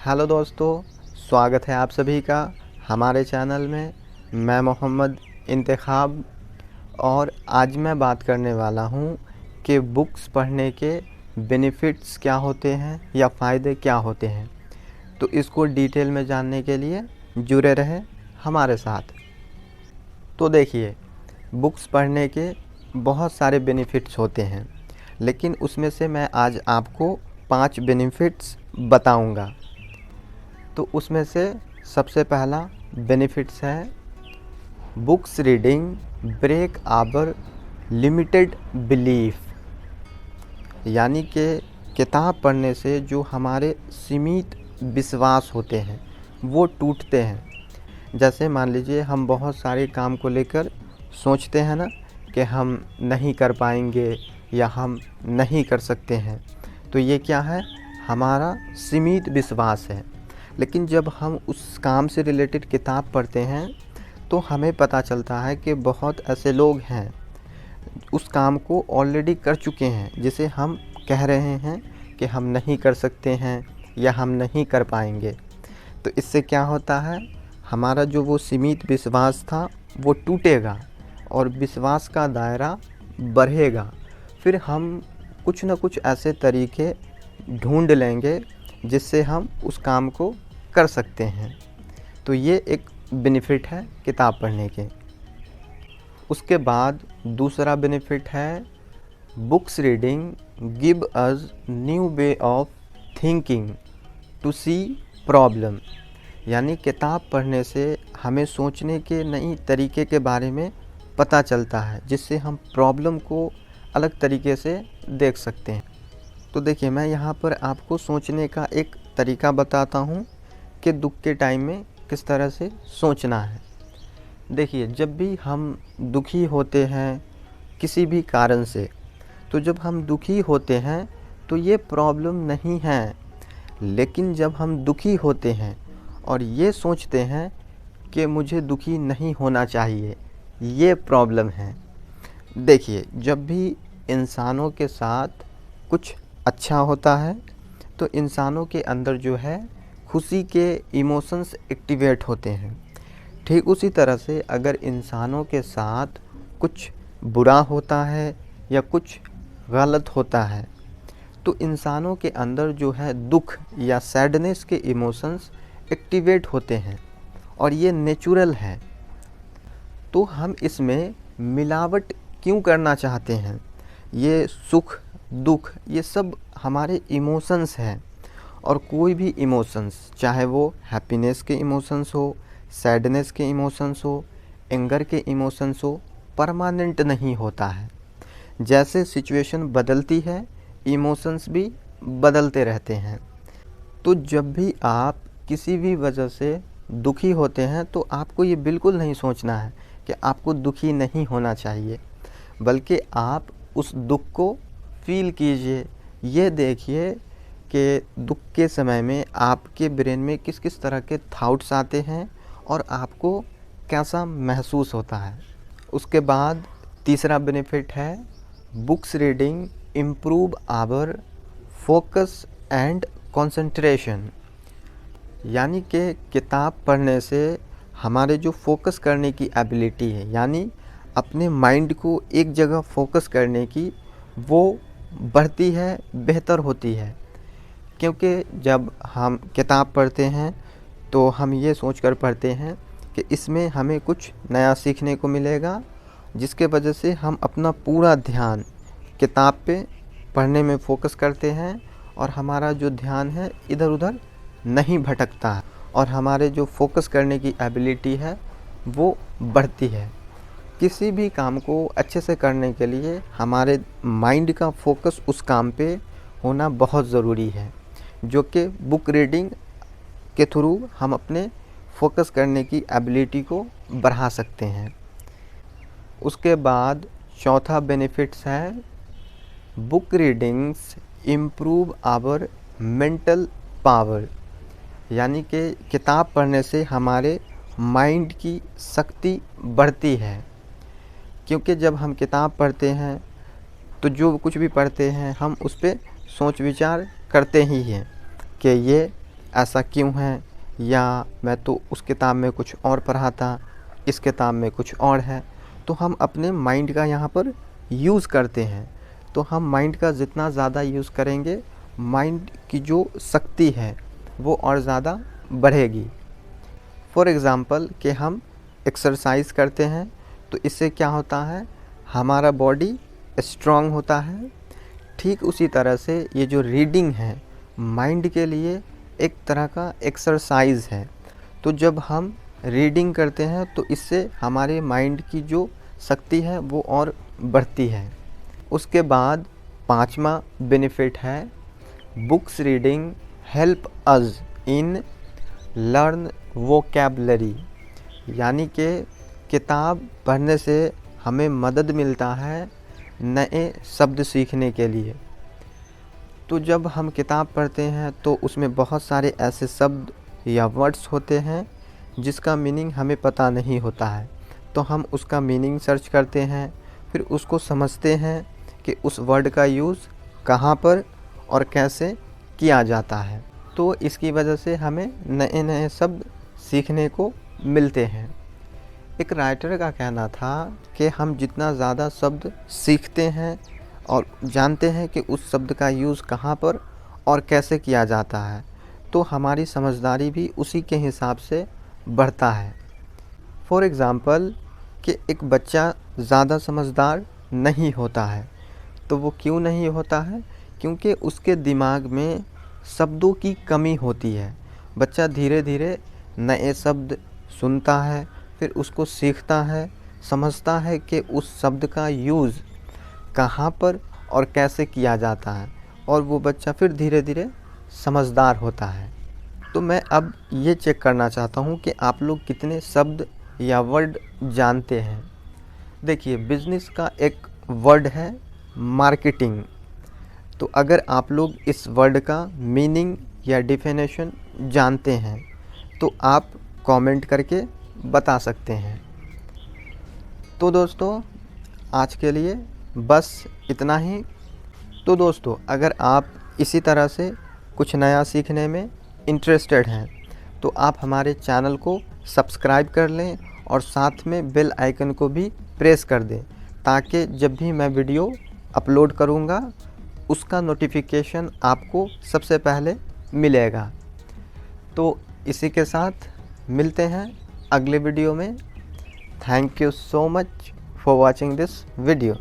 Hello दोस्तों, स्वागत है आप सभी का हमारे चैनल में। मैं मोहम्मद इंतखाब और आज मैं बात करने वाला हूँ कि बुक्स पढ़ने के बेनिफिट्स क्या होते हैं या फ़ायदे क्या होते हैं। तो इसको डिटेल में जानने के लिए जुड़े रहें हमारे साथ। तो देखिए, बुक्स पढ़ने के बहुत सारे बेनिफिट्स होते हैं, लेकिन उसमें से मैं आज आपको 5 बेनिफिट्स बताऊंगा। तो उसमें से सबसे पहला बेनिफिट्स है books reading break our limited belief. यानी कि किताब पढ़ने से जो हमारे सीमित विश्वास होते हैं वो टूटते हैं। जैसे मान लीजिए हम बहुत सारे काम को लेकर सोचते हैं ना कि हम नहीं कर पाएंगे या हम नहीं कर सकते हैं, तो ये क्या है, हमारा सीमित विश्वास है। लेकिन जब हम उस काम से रिलेटेड किताब पढ़ते हैं तो हमें पता चलता है कि बहुत ऐसे लोग हैं उस काम को ऑलरेडी कर चुके हैं, जिसे हम कह रहे हैं कि हम नहीं कर सकते हैं या हम नहीं कर पाएंगे। तो इससे क्या होता है, हमारा जो वो सीमित विश्वास था वो टूटेगा और विश्वास का दायरा बढ़ेगा। फिर हम कुछ न कुछ ऐसे तरीके ढूंढ लेंगे जिससे हम उस काम को कर सकते हैं। तो ये एक बेनिफिट है किताब पढ़ने के। उसके बाद दूसरा बेनिफिट है books reading give us new way of thinking to see problem. यानी किताब पढ़ने से हमें सोचने के नई तरीके के बारे में पता चलता है, जिससे हम प्रॉब्लम को अलग तरीके से देख सकते हैं। तो देखिए, मैं यहाँ पर आपको सोचने का एक तरीका बताता हूँ कि दुख के टाइम में किस तरह से सोचना है। देखिए, जब भी हम दुखी होते हैं किसी भी कारण से, तो जब हम दुखी होते हैं तो ये प्रॉब्लम नहीं है। लेकिन जब हम दुखी होते हैं और ये सोचते हैं कि मुझे दुखी नहीं होना चाहिए, ये प्रॉब्लम है। देखिए, जब भी इंसानों के साथ कुछ अच्छा होता है तो इंसानों के अंदर जो है खुशी के इमोशंस एक्टिवेट होते हैं। ठीक उसी तरह से अगर इंसानों के साथ कुछ बुरा होता है या कुछ गलत होता है तो इंसानों के अंदर जो है दुख या सैडनेस के इमोशंस एक्टिवेट होते हैं और ये नेचुरल है। तो हम इसमें मिलावट क्यों करना चाहते हैं? ये सुख दुख ये सब हमारे इमोशंस हैं, और कोई भी इमोशंस, चाहे वो हैप्पीनेस के इमोशंस हो, सैडनेस के इमोशंस हो, एंगर के इमोशंस हो, परमानेंट नहीं होता है। जैसे सिचुएशन बदलती है, इमोशंस भी बदलते रहते हैं। तो जब भी आप किसी भी वजह से दुखी होते हैं तो आपको ये बिल्कुल नहीं सोचना है कि आपको दुखी नहीं होना चाहिए, बल्कि आप उस दुख को फील कीजिए। ये देखिए कि दुख के समय में आपके ब्रेन में किस किस तरह के थॉट्स आते हैं और आपको कैसा महसूस होता है। उसके बाद तीसरा बेनिफिट है books reading improve our focus and concentration. यानी कि किताब पढ़ने से हमारे जो फोकस करने की एबिलिटी है, यानी अपने माइंड को एक जगह फोकस करने की, वो बढ़ती है, बेहतर होती है। क्योंकि जब हम किताब पढ़ते हैं तो हम ये सोचकर पढ़ते हैं कि इसमें हमें कुछ नया सीखने को मिलेगा, जिसके वजह से हम अपना पूरा ध्यान किताब पे पढ़ने में फ़ोकस करते हैं और हमारा जो ध्यान है इधर उधर नहीं भटकता है और हमारे जो फोकस करने की एबिलिटी है वो बढ़ती है। किसी भी काम को अच्छे से करने के लिए हमारे माइंड का फोकस उस काम पे होना बहुत ज़रूरी है, जो कि बुक रीडिंग के थ्रू हम अपने फोकस करने की एबिलिटी को बढ़ा सकते हैं। उसके बाद चौथा बेनिफिट्स है book readings improve our mental power. यानी कि किताब पढ़ने से हमारे माइंड की शक्ति बढ़ती है। क्योंकि जब हम किताब पढ़ते हैं तो जो कुछ भी पढ़ते हैं हम उस पर सोच विचार करते ही हैं कि ये ऐसा क्यों है, या मैं तो उस किताब में कुछ और पढ़ा था, इस किताब में कुछ और है। तो हम अपने माइंड का यहाँ पर यूज़ करते हैं। तो हम माइंड का जितना ज़्यादा यूज़ करेंगे, माइंड की जो शक्ति है वो और ज़्यादा बढ़ेगी। फॉर एग्ज़ाम्पल कि हम एक्सरसाइज करते हैं तो इससे क्या होता है, हमारा बॉडी स्ट्रॉन्ग होता है। ठीक उसी तरह से ये जो रीडिंग है माइंड के लिए एक तरह का एक्सरसाइज है। तो जब हम रीडिंग करते हैं तो इससे हमारे माइंड की जो शक्ति है वो और बढ़ती है। उसके बाद पांचवा बेनिफिट है, बुक्स रीडिंग हेल्प अस इन लर्न वोकैबुलरी। यानी कि किताब पढ़ने से हमें मदद मिलता है नए शब्द सीखने के लिए। तो जब हम किताब पढ़ते हैं तो उसमें बहुत सारे ऐसे शब्द या वर्ड्स होते हैं जिसका मीनिंग हमें पता नहीं होता है। तो हम उसका मीनिंग सर्च करते हैं, फिर उसको समझते हैं कि उस वर्ड का यूज़ कहाँ पर और कैसे किया जाता है। तो इसकी वजह से हमें नए नए शब्द सीखने को मिलते हैं। एक राइटर का कहना था कि हम जितना ज़्यादा शब्द सीखते हैं और जानते हैं कि उस शब्द का यूज़ कहाँ पर और कैसे किया जाता है, तो हमारी समझदारी भी उसी के हिसाब से बढ़ता है। फॉर एग्ज़ाम्पल कि एक बच्चा ज़्यादा समझदार नहीं होता है। तो वो क्यों नहीं होता है? क्योंकि उसके दिमाग में शब्दों की कमी होती है। बच्चा धीरे धीरे नए शब्द सुनता है, फिर उसको सीखता है, समझता है कि उस शब्द का यूज़ कहाँ पर और कैसे किया जाता है, और वो बच्चा फिर धीरे धीरे समझदार होता है। तो मैं अब ये चेक करना चाहता हूँ कि आप लोग कितने शब्द या वर्ड जानते हैं। देखिए, बिजनेस का एक वर्ड है मार्केटिंग। तो अगर आप लोग इस वर्ड का मीनिंग या डेफिनेशन जानते हैं तो आप कमेंट करके बता सकते हैं। तो दोस्तों, आज के लिए बस इतना ही। तो दोस्तों, अगर आप इसी तरह से कुछ नया सीखने में इंटरेस्टेड हैं तो आप हमारे चैनल को सब्सक्राइब कर लें और साथ में बेल आइकन को भी प्रेस कर दें, ताकि जब भी मैं वीडियो अपलोड करूँगा उसका नोटिफिकेशन आपको सबसे पहले मिलेगा। तो इसी के साथ मिलते हैं अगले वीडियो में। Thank you so much for watching this video.